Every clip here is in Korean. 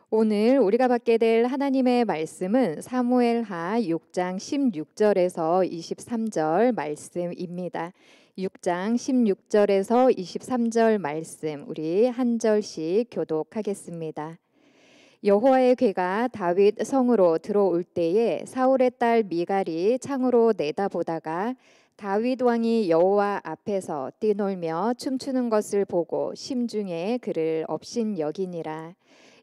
오늘 우리가 받게 될 하나님의 말씀은 사무엘하 6장 16절에서 23절 말씀입니다. 6장 16절에서 23절 말씀 우리 한 절씩 교독하겠습니다. 여호와의 궤가 다윗 성으로 들어올 때에 사울의 딸 미갈이 창으로 내다보다가 다윗 왕이 여호와 앞에서 뛰놀며 춤추는 것을 보고 심중에 그를 업신여기니라.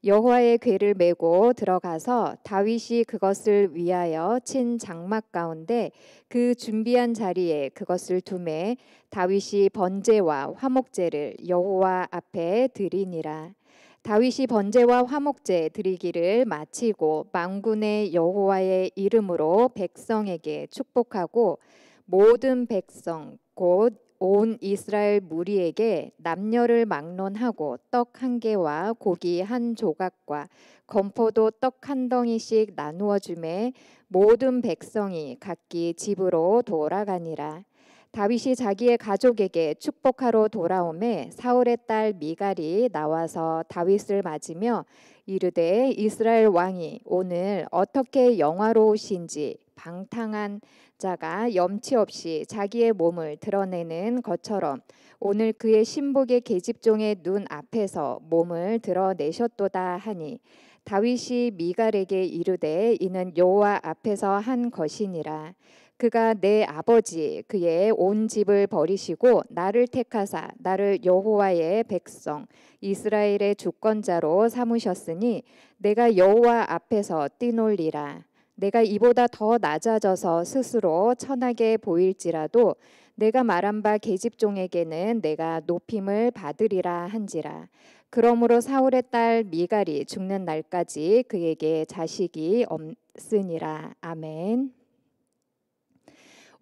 여호와의 궤를 메고 들어가서 다윗이 그것을 위하여 친 장막 가운데 그 준비한 자리에 그것을 두매 다윗이 번제와 화목제를 여호와 앞에 드리니라. 다윗이 번제와 화목제 드리기를 마치고 만군의 여호와의 이름으로 백성에게 축복하고 모든 백성 곧 온 이스라엘 무리에게 남녀를 막론하고 떡 한 개와 고기 한 조각과 건포도 떡 한 덩이씩 나누어 주매 모든 백성이 각기 집으로 돌아가니라. 다윗이 자기의 가족에게 축복하러 돌아오매 사울의 딸 미갈이 나와서 다윗을 맞으며 이르되 이스라엘 왕이 오늘 어떻게 영화로우신지 방탕한 자가 염치 없이 자기의 몸을 드러내는 것처럼 오늘 그의 신복의 계집종의 눈 앞에서 몸을 드러내셨도다 하니 다윗이 미갈에게 이르되 이는 여호와 앞에서 한 것이니라. 그가 내 아버지 그의 온 집을 버리시고 나를 택하사 나를 여호와의 백성 이스라엘의 주권자로 삼으셨으니 내가 여호와 앞에서 뛰놀리라. 내가 이보다 더 낮아져서 스스로 천하게 보일지라도 내가 말한 바 계집종에게는 내가 높임을 받으리라 한지라. 그러므로 사울의 딸 미갈이 죽는 날까지 그에게 자식이 없으니라. 아멘.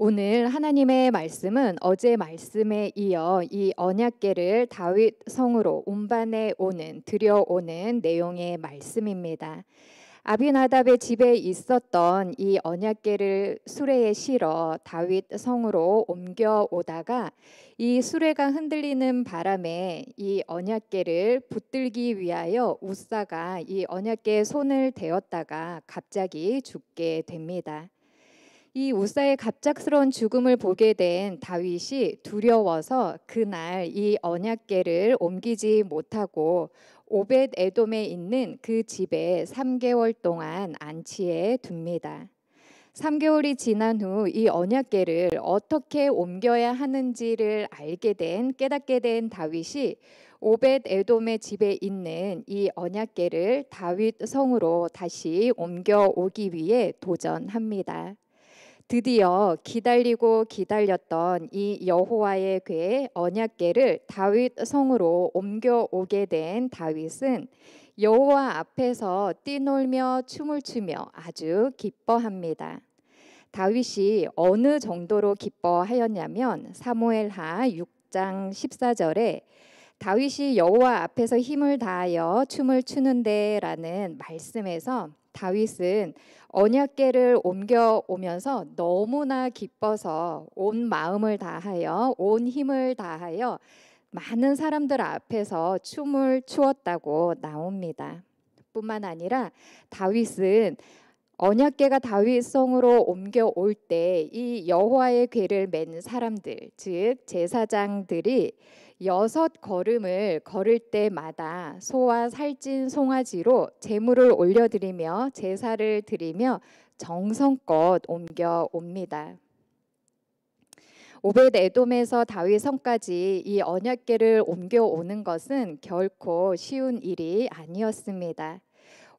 오늘 하나님의 말씀은 어제 말씀에 이어 이 언약궤를 다윗 성으로 운반해 오는 들여오는 내용의 말씀입니다. 아비나답의 집에 있었던 이 언약궤를 수레에 실어 다윗 성으로 옮겨오다가 이 수레가 흔들리는 바람에 이 언약궤를 붙들기 위하여 우사가 이 언약궤에 손을 대었다가 갑자기 죽게 됩니다. 이 우사의 갑작스러운 죽음을 보게 된 다윗이 두려워서 그날 이 언약궤를 옮기지 못하고 오벳 에돔에 있는 그 집에 3개월 동안 안치해 둡니다. 3개월이 지난 후 이 언약궤를 어떻게 옮겨야 하는지를 깨닫게 된 다윗이 오벳 에돔의 집에 있는 이 언약궤를 다윗 성으로 다시 옮겨오기 위해 도전합니다. 드디어 기다리고 기다렸던 이 여호와의 궤 언약궤를 다윗 성으로 옮겨오게 된 다윗은 여호와 앞에서 뛰놀며 춤을 추며 아주 기뻐합니다. 다윗이 어느 정도로 기뻐하였냐면 사무엘하 6장 14절에 다윗이 여호와 앞에서 힘을 다하여 춤을 추는데라는 말씀에서 다윗은 언약궤를 옮겨오면서 너무나 기뻐서 온 마음을 다하여 온 힘을 다하여 많은 사람들 앞에서 춤을 추었다고 나옵니다. 뿐만 아니라 다윗은 언약궤가 다윗 성으로 옮겨올 때 이 여호와의 궤를 맨 사람들 즉 제사장들이 6걸음을 걸을 때마다 소와 살찐 송아지로 제물을 올려드리며 제사를 드리며 정성껏 옮겨옵니다. 오벳 에돔에서 다윗 성까지 이 언약궤를 옮겨오는 것은 결코 쉬운 일이 아니었습니다.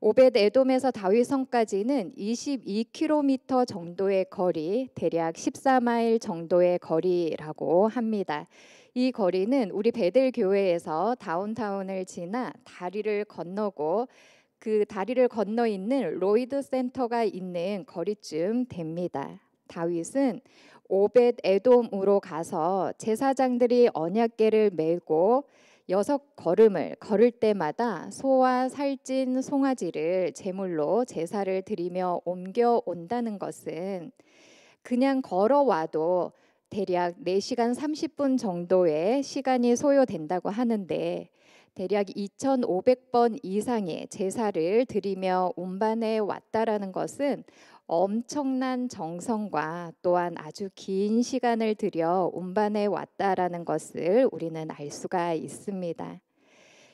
오벳 에돔에서 다윗 성까지는 22km 정도의 거리, 대략 14마일 정도의 거리라고 합니다. 이 거리는 우리 베델 교회에서 다운타운을 지나 다리를 건너고 그 다리를 건너 있는 로이드 센터가 있는 거리쯤 됩니다. 다윗은 오벳 에돔으로 가서 제사장들이 언약궤를 메고 6걸음을 걸을 때마다 소와 살찐 송아지를 제물로 제사를 드리며 옮겨온다는 것은 그냥 걸어와도 대략 4시간 30분 정도의 시간이 소요된다고 하는데 대략 2,500번 이상의 제사를 드리며 운반해 왔다라는 것은 엄청난 정성과 또한 아주 긴 시간을 들여 운반해 왔다라는 것을 우리는 알 수가 있습니다.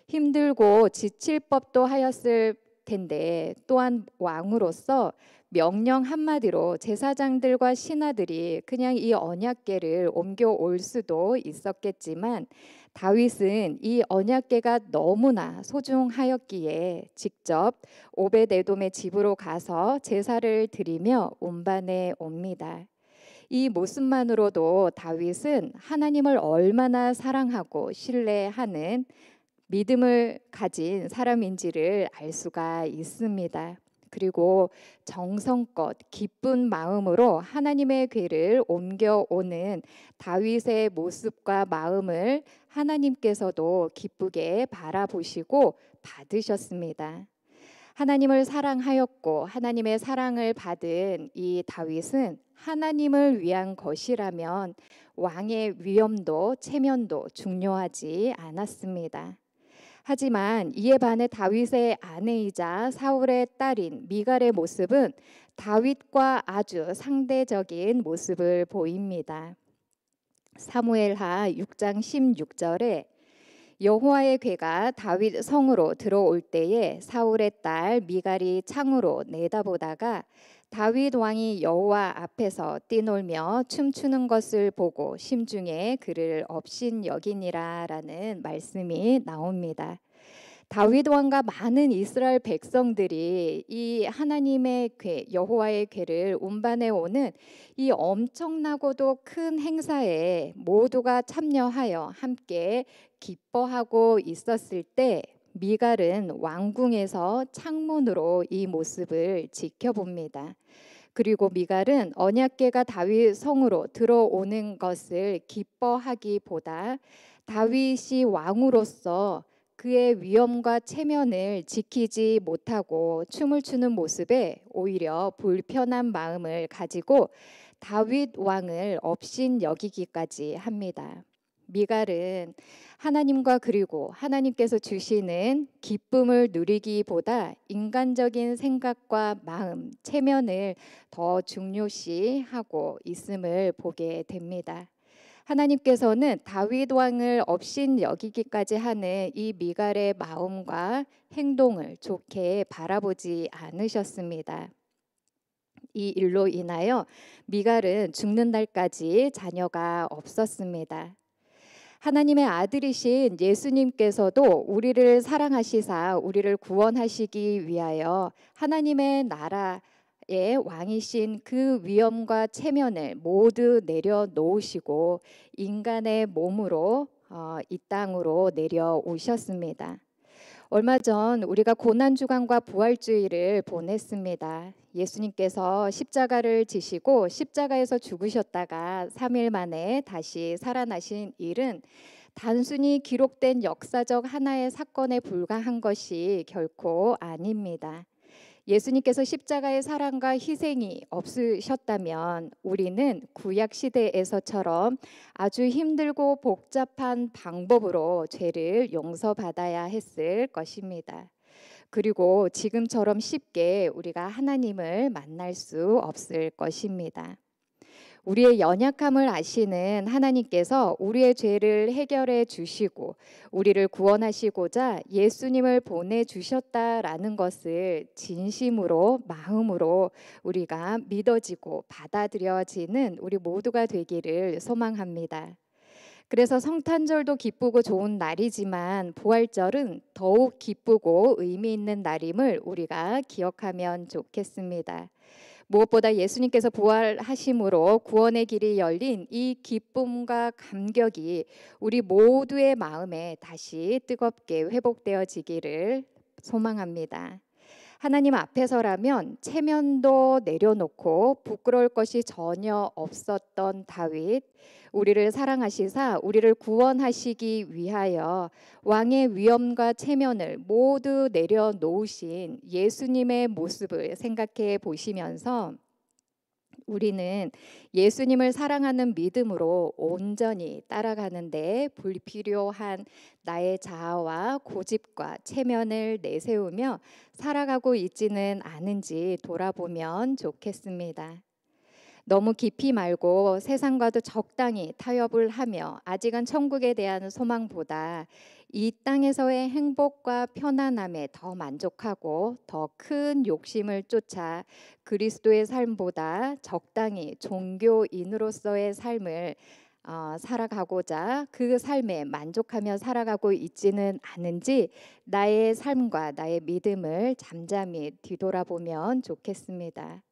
힘들고 지칠 법도 하였을 텐데 또한 왕으로서 명령 한마디로 제사장들과 신하들이 그냥 이 언약궤를 옮겨올 수도 있었겠지만 다윗은 이 언약궤가 너무나 소중하였기에 직접 오벳에돔의 집으로 가서 제사를 드리며 운반해 옵니다. 이 모습만으로도 다윗은 하나님을 얼마나 사랑하고 신뢰하는 믿음을 가진 사람인지를 알 수가 있습니다. 그리고 정성껏 기쁜 마음으로 하나님의 궤를 옮겨오는 다윗의 모습과 마음을 하나님께서도 기쁘게 바라보시고 받으셨습니다. 하나님을 사랑하였고 하나님의 사랑을 받은 이 다윗은 하나님을 위한 것이라면 왕의 위엄도 체면도 중요하지 않았습니다. 하지만 이에 반해 다윗의 아내이자 사울의 딸인 미갈의 모습은 다윗과 아주 상대적인 모습을 보입니다. 사무엘하 6장 16절에 여호와의 궤가 다윗 성으로 들어올 때에 사울의 딸 미갈이 창으로 내다보다가 다윗 왕이 여호와 앞에서 뛰놀며 춤추는 것을 보고 심중에 그를 업신여기니라라는 말씀이 나옵니다. 다윗 왕과 많은 이스라엘 백성들이 이 하나님의 궤, 여호와의 궤를 운반해 오는 이 엄청나고도 큰 행사에 모두가 참여하여 함께 기뻐하고 있었을 때 미갈은 왕궁에서 창문으로 이 모습을 지켜봅니다. 그리고 미갈은 언약궤가 다윗 성으로 들어오는 것을 기뻐하기보다 다윗이 왕으로서 그의 위엄과 체면을 지키지 못하고 춤을 추는 모습에 오히려 불편한 마음을 가지고 다윗 왕을 업신여기기까지 합니다. 미갈은 하나님과 그리고 하나님께서 주시는 기쁨을 누리기보다 인간적인 생각과 마음, 체면을 더 중요시하고 있음을 보게 됩니다. 하나님께서는 다윗 왕을 업신여기기까지 하는 이 미갈의 마음과 행동을 좋게 바라보지 않으셨습니다. 이 일로 인하여 미갈은 죽는 날까지 자녀가 없었습니다. 하나님의 아들이신 예수님께서도 우리를 사랑하시사 우리를 구원하시기 위하여 하나님의 나라의 왕이신 그 위엄과 체면을 모두 내려놓으시고 인간의 몸으로 이 땅으로 내려오셨습니다. 얼마 전 우리가 고난주간과 부활주일을 보냈습니다. 예수님께서 십자가를 지시고 십자가에서 죽으셨다가 3일 만에 다시 살아나신 일은 단순히 기록된 역사적 하나의 사건에 불과한 것이 결코 아닙니다. 예수님께서 십자가의 사랑과 희생이 없으셨다면 우리는 구약 시대에서처럼 아주 힘들고 복잡한 방법으로 죄를 용서받아야 했을 것입니다. 그리고 지금처럼 쉽게 우리가 하나님을 만날 수 없을 것입니다. 우리의 연약함을 아시는 하나님께서 우리의 죄를 해결해 주시고 우리를 구원하시고자 예수님을 보내주셨다라는 것을 진심으로 마음으로 우리가 믿어지고 받아들여지는 우리 모두가 되기를 소망합니다. 그래서 성탄절도 기쁘고 좋은 날이지만 부활절은 더욱 기쁘고 의미 있는 날임을 우리가 기억하면 좋겠습니다. 무엇보다 예수님께서 부활하심으로 구원의 길이 열린 이 기쁨과 감격이 우리 모두의 마음에 다시 뜨겁게 회복되어지기를 소망합니다. 하나님 앞에서라면 체면도 내려놓고 부끄러울 것이 전혀 없었던 다윗, 우리를 사랑하시사 우리를 구원하시기 위하여 왕의 위엄과 체면을 모두 내려놓으신 예수님의 모습을 생각해 보시면서 우리는 예수님을 사랑하는 믿음으로 온전히 따라가는데 불필요한 나의 자아와 고집과 체면을 내세우며 살아가고 있지는 않은지 돌아보면 좋겠습니다. 너무 깊이 말고 세상과도 적당히 타협을 하며 아직은 천국에 대한 소망보다 이 땅에서의 행복과 편안함에 더 만족하고 더 큰 욕심을 쫓아 그리스도의 삶보다 적당히 종교인으로서의 삶을 살아가고자 그 삶에 만족하며 살아가고 있지는 않은지 나의 삶과 나의 믿음을 잠잠히 뒤돌아보면 좋겠습니다.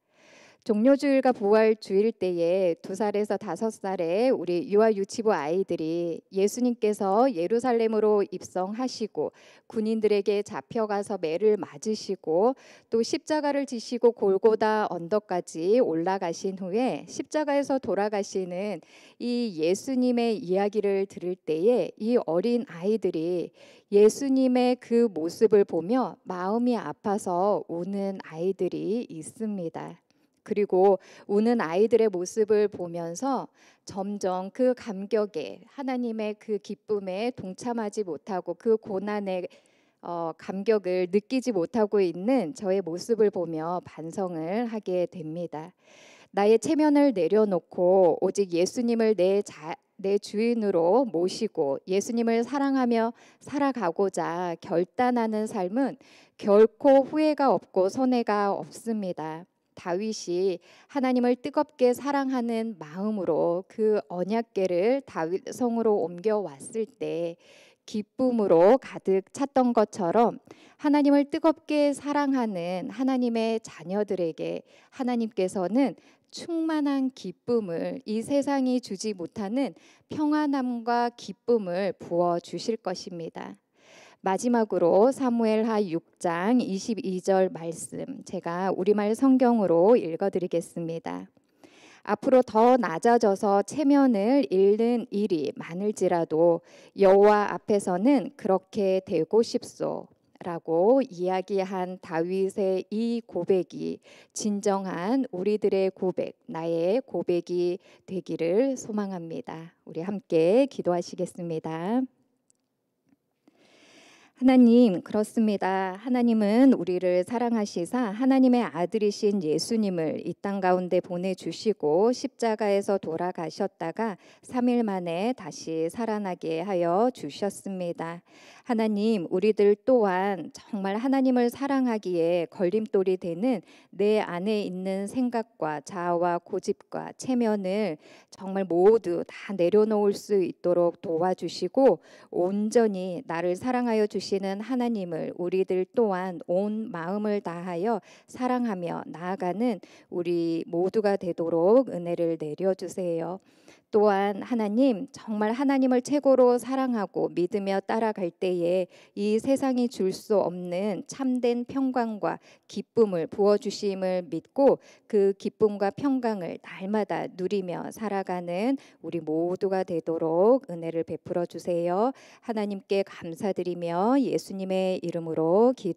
종료주일과 부활주일 때에 2살에서 5살의 우리 유아 유치부 아이들이 예수님께서 예루살렘으로 입성하시고 군인들에게 잡혀가서 매를 맞으시고 또 십자가를 지시고 골고다 언덕까지 올라가신 후에 십자가에서 돌아가시는 이 예수님의 이야기를 들을 때에 이 어린 아이들이 예수님의 그 모습을 보며 마음이 아파서 우는 아이들이 있습니다. 그리고 우는 아이들의 모습을 보면서 점점 그 감격에 하나님의 그 기쁨에 동참하지 못하고 그 고난의 감격을 느끼지 못하고 있는 저의 모습을 보며 반성을 하게 됩니다. 나의 체면을 내려놓고 오직 예수님을 내 주인으로 모시고 예수님을 사랑하며 살아가고자 결단하는 삶은 결코 후회가 없고 손해가 없습니다. 다윗이 하나님을 뜨겁게 사랑하는 마음으로 그 언약궤를 다윗 성으로 옮겨왔을 때 기쁨으로 가득 찼던 것처럼 하나님을 뜨겁게 사랑하는 하나님의 자녀들에게 하나님께서는 충만한 기쁨을 이 세상이 주지 못하는 평안함과 기쁨을 부어 주실 것입니다. 마지막으로 사무엘하 6장 22절 말씀 제가 우리말 성경으로 읽어드리겠습니다. 앞으로 더 낮아져서 체면을 잃는 일이 많을지라도 여호와 앞에서는 그렇게 되고 싶소 라고 이야기한 다윗의 이 고백이 진정한 우리들의 고백, 나의 고백이 되기를 소망합니다. 우리 함께 기도하시겠습니다. 하나님, 그렇습니다. 하나님은 우리를 사랑하시사 하나님의 아들이신 예수님을 이 땅 가운데 보내주시고 십자가에서 돌아가셨다가 3일 만에 다시 살아나게 하여 주셨습니다. 하나님, 우리들 또한 정말 하나님을 사랑하기에 걸림돌이 되는 내 안에 있는 생각과 자아와 고집과 체면을 정말 모두 다 내려놓을 수 있도록 도와주시고 온전히 나를 사랑하여 주시는 하나님을 우리들 또한 온 마음을 다하여 사랑하며 나아가는 우리 모두가 되도록 은혜를 내려주세요. 또한 하나님, 정말 하나님을 최고로 사랑하고 믿으며 따라갈 때에 이 세상이 줄 수 없는 참된 평강과 기쁨을 부어주심을 믿고 그 기쁨과 평강을 날마다 누리며 살아가는 우리 모두가 되도록 은혜를 베풀어 주세요. 하나님께 감사드리며 예수님의 이름으로 기도